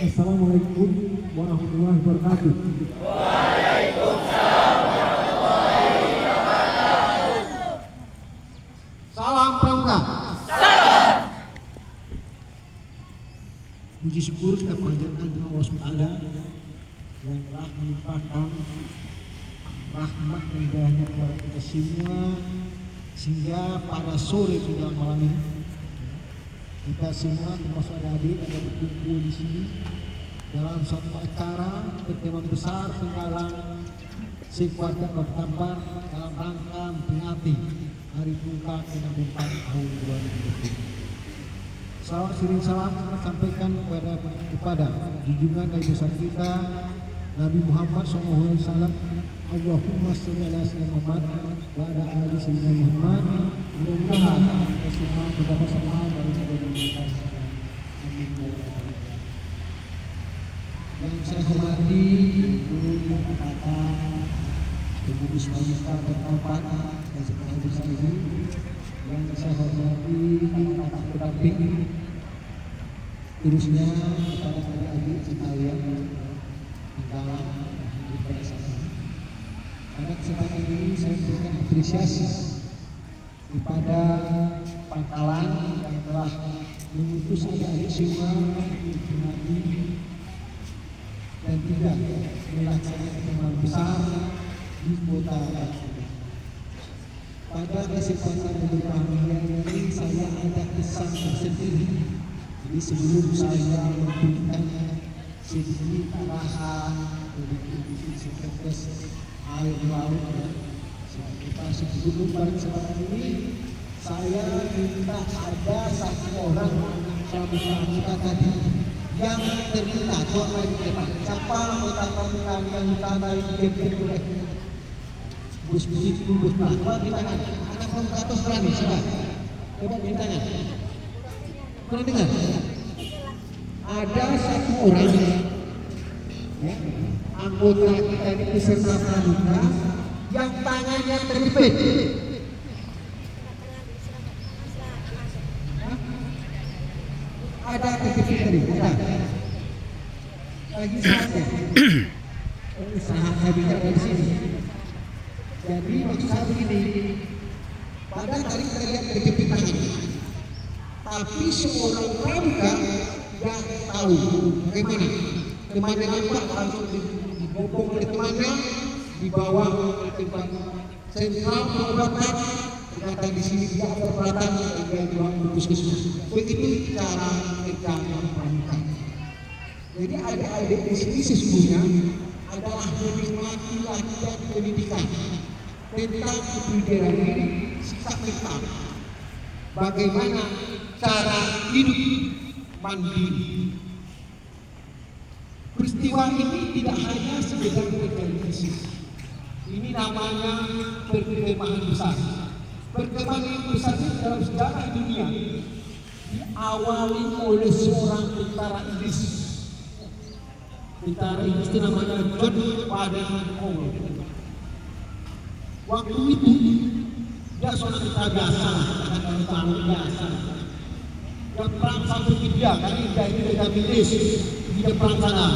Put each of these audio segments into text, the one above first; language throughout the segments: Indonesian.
Assalamualaikum warahmatullahi wabarakatuh. Salam pramuka. Puji syukur kita panjatkan kepada Allah SWT yang telah melimpahkan rahmat dan hidayahnya kepada kita semua, sehingga pada sore menjelang malam ini kita semua termasuk adik-adik ada berkumpul di sini dalam satu acara pertemuan besar penggalang sekuat bertambah dalam rangka memperingati Hari Pramuka ke-64 tahun 2020. Salawat sering salam kita sampaikan kepada junjungan dari besar kita Nabi Muhammad SAW. Allahumma sholli ala sayyidina Muhammad wa ala ali sayyidina Muhammad. Mudah-mudahan kita semua bersama-sama dari kita. Yang saya hormati Ibu Kata Pengurus Wanita Bertempat dan seperti besar ini. Yang saya hormati kakak pendamping, terusnya kepada adik-adik sekalian di dalam ibadah saya. Pada kesempatan ini saya memberikan apresiasi kepada Pangkalan yang telah mengutus adik-adik semua untuk menghadiri dan tidak melaksanakan pertemuan besar di kota Batu. Pada kesempatan berbahagia ini saya ada kesan tersendiri. Jadi sebelum saya memberikan sedikit arahan dari sekretaris air laut kita sebelum pada kesempatan ini saya minta ada satu orang pramuka tadi yang terminta tuan di depan. Siapa anggota pramuka yang utama di DPR? Bus begitu bus apa di tangan? Anak pramuka atau berani siapa? Coba di tangan. Pernah dengar? Ada satu orang ya, anggota kita ini peserta pramuka yang tangannya terjepit. Ada terjepit tadi, ada. Lagi saja. Usaha saya bicara dari sini. Jadi maksud saya begini, pada tadi kita lihat terjepit tangan, tapi seorang pramuka yang tahu bagaimana temannya nampak langsung dibopong oleh temannya, dibawa ke tempat sentral pengobatan. Ternyata di sini dia ada peralatan yang dia dibawa ke puskesmas. Begitu cara mereka pramuka. Jadi adik-adik di sini sesungguhnya adalah menikmati latihan pendidikan tentang kebudayaan ini, sikap mental, bagaimana cara hidup mandiri. Peristiwa ini tidak hanya sekedar terjadi fisik. Ini namanya perkembangan besar. Perkembangan besar ini dalam sejarah dunia diawali oleh seorang tentara Inggris. Tentara Inggris itu namanya John Baden-Powell. Waktu itu dia seorang tentara biasa, tentara biasa. Yang perang sampai India, karena India itu dari Inggris, dia perang sana.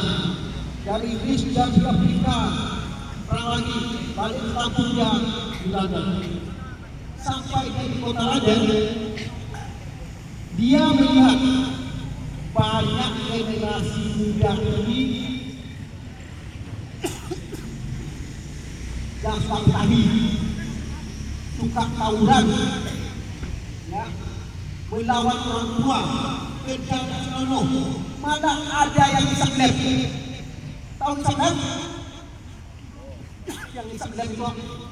Dari Inggris dia sudah Afrika, perang lagi, balik ke kampung dia di London. Sampai di kota London, dia melihat banyak generasi muda ini yang suka bertani, suka tawuran, ya, melawan orang tua, kerja senonoh, malah ada yang disaklep. Tahu disaklep? Yang disaklep itu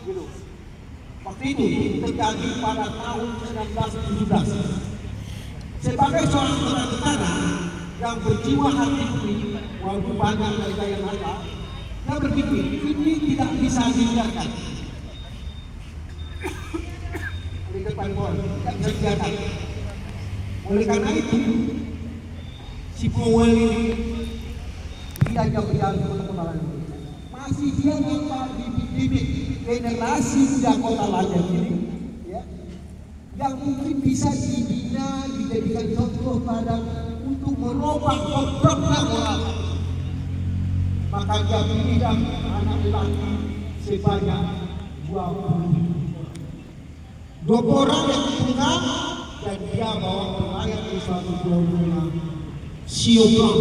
gitu. Waktu itu terjadi pada tahun 1917. Sebagai seorang tentara yang berjiwa hati budi, walaupun banyak mereka yang nakal, dia berpikir ini tidak bisa dibiarkan. Di depan gol, tidak bisa dibiarkan. Oleh karena itu, si Powell ini dia jauh-jauh ke kota London. Masih dia nampak bibit-bibit generasi muda kota London ini, ya, yang mungkin bisa dibina, dijadikan contoh pada untuk merubah bobroknya moral. Maka dia pilih anak lelaki sebanyak 20 orang yang tunggal, dan dia bawa pelayar ke suatu pulau Siobang,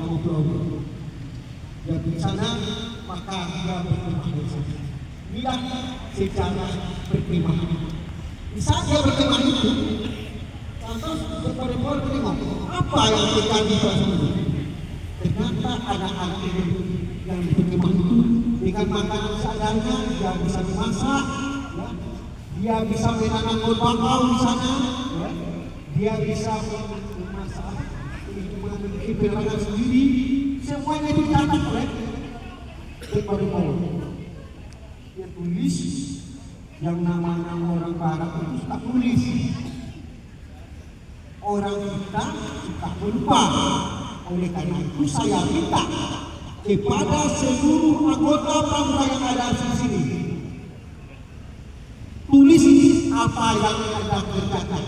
nama pulau. Dan di sana maka dia berkemah di sana. Inilah sejarah berkemah. Di saat dia berkemah itu, lantas beberapa tengok apa yang terjadi pada itu. Ternyata anak-anak ini yang berkemah itu dengan makanan seadanya, dia bisa memasak, ya. Dia bisa menanam pohon bangau di sana, ya. Dia bisa memasak, memiliki penerangan sendiri. Semuanya dicatat oleh beberapa. Dia tulis yang namanya orang barat itu suka tulis. Orang kita suka lupa. Oleh karena itu saya minta kepada seluruh anggota pramuka yang ada di sini, tulis apa yang Anda kerjakan.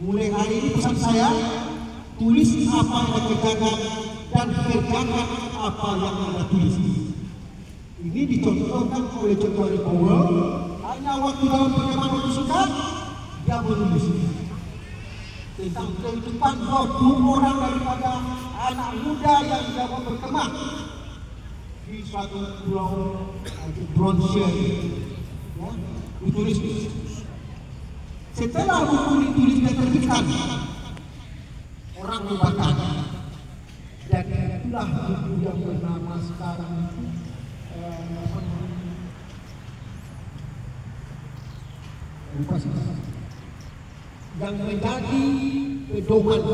Mulai hari ini pesan saya, tulis apa yang Anda kerjakan dan kerjakan apa yang Anda tulis. Ini dicontohkan oleh Jokowi Powell. Hanya waktu dalam perkembangan fisika dia menulis tentang kehidupan 20 orang daripada anak muda yang dapat berkemah di suatu pulau Bronsia, ya, ditulis. Setelah buku ditulis dan terbitkan, orang membaca, dan itulah buku yang bernama sekarang yang menjadi pedoman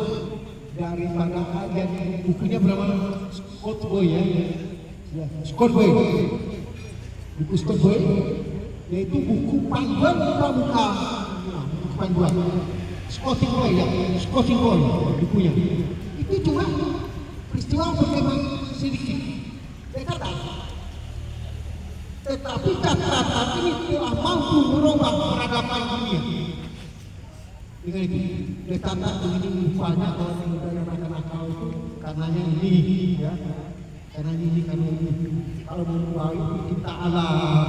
daripada yang bukunya bernama Scott Boy, ya. Scott Boy, buku Scott Boy, yaitu buku panduan pramuka, buku panduan Scott Boy, ya, Scott Boy bukunya. Itu cuma peristiwa perkembangan sedikit, tetapi catatan ini telah mampu merubah peradaban dunia. Dengan itu, ditambah begini rupanya orang yang budaya nakal itu karenanya ini, ya, karena ini, karena ini. Kalau mau kita alam,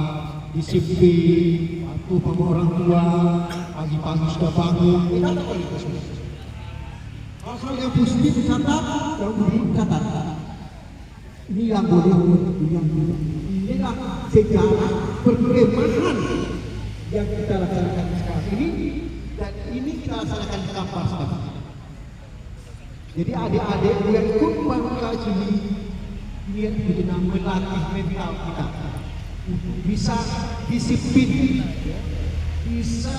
disiplin, waktu sama orang tua, pagi-pagi sudah bangun, kita tak boleh semua. Hal-hal yang positif dicatat, yang buruk dicatat. Ini yang boleh, yang tidak. Inilah sejarah perkembangan yang kita laksanakan sekarang ini. Dan ini kita laksanakan di kampus. Jadi adik-adik yang ikut pramuka sini, dia benar melatih mental kita untuk bisa disiplin, bisa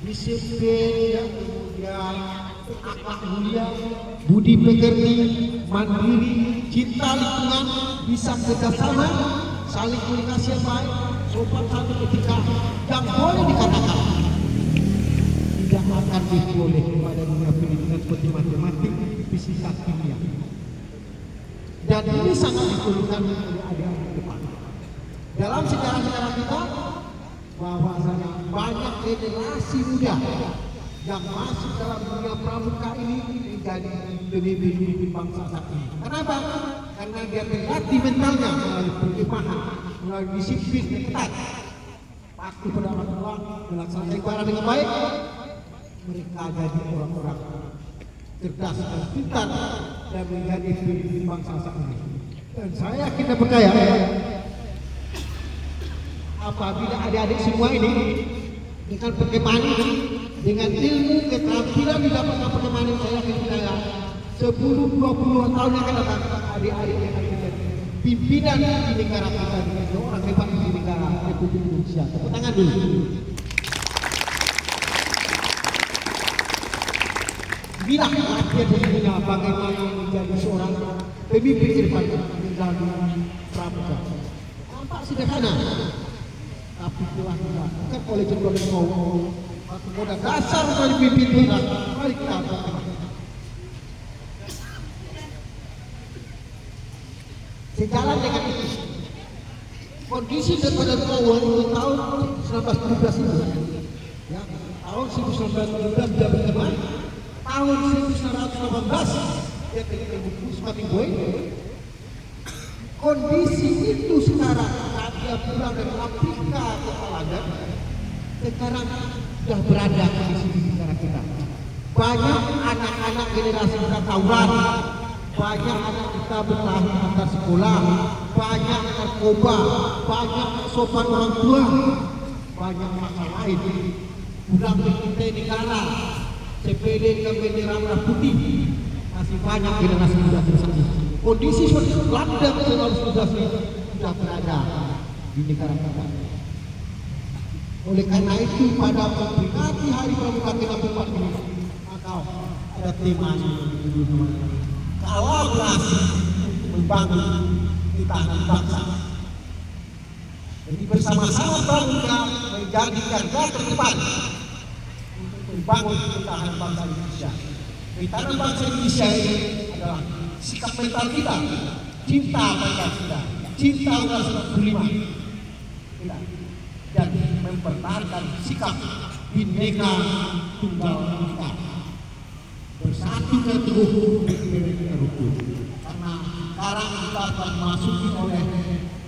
disiplin, kemudian akhlak mulia, budi pekerti, mandiri, cinta lingkungan, bisa kerjasama, saling komunikasi yang baik, sopan satu ketika yang boleh dikatakan tidak akan diperoleh pada dunia pendidikan seperti matematik, fisika, kimia. Dan ini sangat diperlukan oleh adik-adik depan. Dalam sejarah-sejarah kita, bahwasanya banyak generasi muda yang masuk dalam dunia pramuka ini menjadi pemimpin bangsa saat ini. Kenapa? Karena dia terlatih mentalnya melalui perkembangan, melalui disiplin yang ketat, patuh pada orang tua, melaksanakan ibadah dengan baik. Mereka jadi orang-orang cerdas dan pintar dan menjadi pemimpin bangsa saat ini. Dan saya yakin dan percaya, apabila adik-adik semua ini dengan perkembangan ini, dengan ilmu keterampilan didapatkan perkembangan ini, saya yakin percaya 10-20 tahun yang akan datang, adik-adik yang akan menjadi pimpinan di negara kita, menjadi orang hebat di negara Republik Indonesia. Tepuk tangan dulu. Inilah latihan sesungguhnya bagaimana menjadi seorang pemimpin ke depan dalam pramuka. Nampak sederhana, tapi telah dilakukan oleh Jokowi Powell. Modal dasar menjadi pemimpin kita. Mari kita sejalan dengan itu. Kondisi daripada Powell di tahun 1917 itu, ya, tahun 1917 dia berkembang. tahun 1918 dia ketika semakin boy. Kondisi itu sekarang saat dia pulang dari Afrika ke London, sekarang sudah berada di sini negara kita. Banyak anak-anak generasi kita tawuran, banyak anak kita bertahan antar sekolah, banyak narkoba, banyak sopan orang tua, banyak masalah lain. Pulang ke kita negara, CPD dengan bendera merah putih, masih banyak generasi muda tersebut. Kondisi seperti London sudah berada di negara kita. Oleh karena itu pada memperingati Hari Pramuka ke-64 ini, maka ada temanya kolaborasi untuk membangun ketahanan bangsa. Jadi bersama-sama Pramuka menjadi garda terdepan untuk membangun ketahanan bangsa Indonesia. Ketahanan bangsa Indonesia ini adalah sikap mental kita, cinta Pancasila, cinta Undang-Undang 45, dan mempertahankan sikap Bhinneka Tunggal Ika, bersatu dan teguh dengan rukun. Karena sekarang kita akan memasuki oleh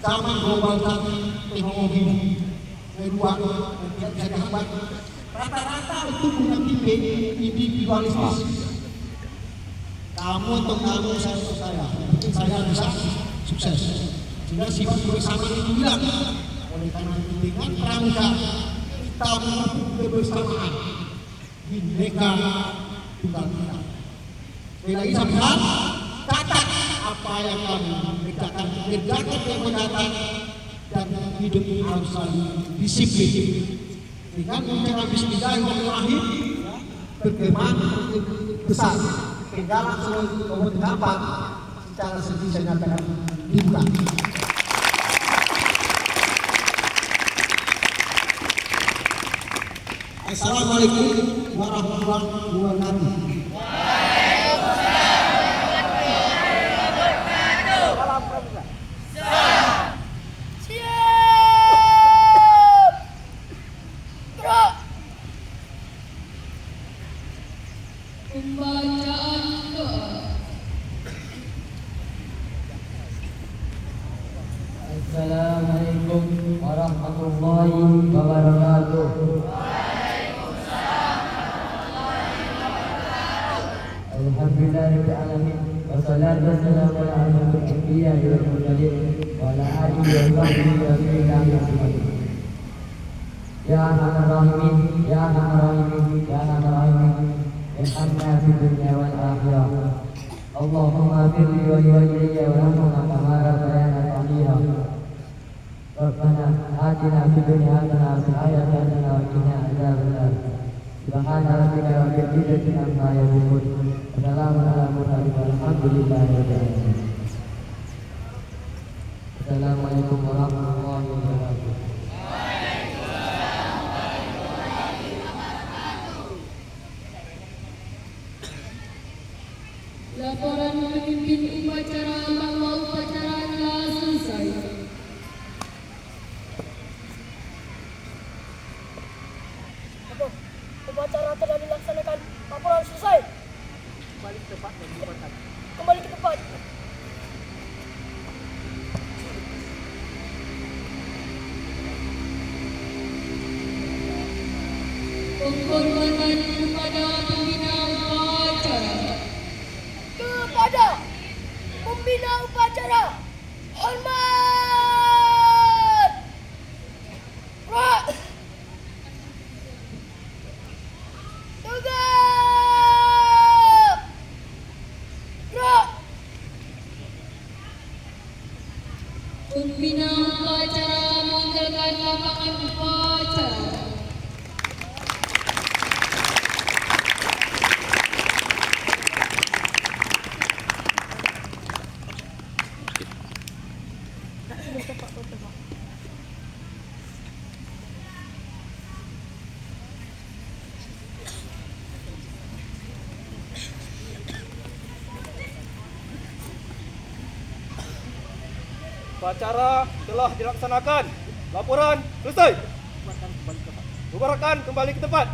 zaman globalisasi teknologi kedua yang tidak bisa dihambat. Rata-rata itu punya tipe individualistis. Kamu atau kamu, saya bisa sukses. Sehingga sifat bersama itu hilang. Oleh karena itu dengan Pramuka kita memiliki kebersamaan Bhinneka Tunggal Ika. Sekali lagi saya catat apa yang kami kerjakan yang mendatang, dan hidup ini harus selalu disiplin. Dengan mengucapkan Bismillahirrahmanirrahim, berkembang besar. Tinggalan seluruh dapat secara sedih saya nyatakan dibuka. Assalamualaikum warahmatullahi wabarakatuh. Assalamualaikum warahmatullahi wabarakatuh. Alhamdulillahirabbil alamin. Wassalatu wassalamu ala asyrofil anbiya'i wal mursalin wa ala alihi wa sahbihi ajma'in. Ya Arhamar Rahimin, ya Arhamar Rahimin, ya Arhamar Rahimin. Irhamna fid dunya wal akhirah. Allahumma firli wa ilayya wa rahmana kama rabbayana saghira. Rabbana atina fid dunya hasanah wa fil akhirati hasanah wa qina adzabannar. Subhana rabbika rabbil izzati amma yasifun. Wassalamun ala mursalin walhamdulillahi rabbil alamin. Assalamualaikum warahmatullahi wabarakatuh. Laporan memimpin upacara bahwa upacara telah selesai. Upacara telah dilaksanakan. Laporan selesai. Kembali ke tempat. Kembali ke tempat. Penghormatan kepada pembina upacara. Kepada pembina upacara, hormat. Rak. Tegak. Rak. Pembina upacara meninggalkan lapangan upacara. Upacara telah dilaksanakan. Laporan selesai. Bubarkan kembali ke tempat.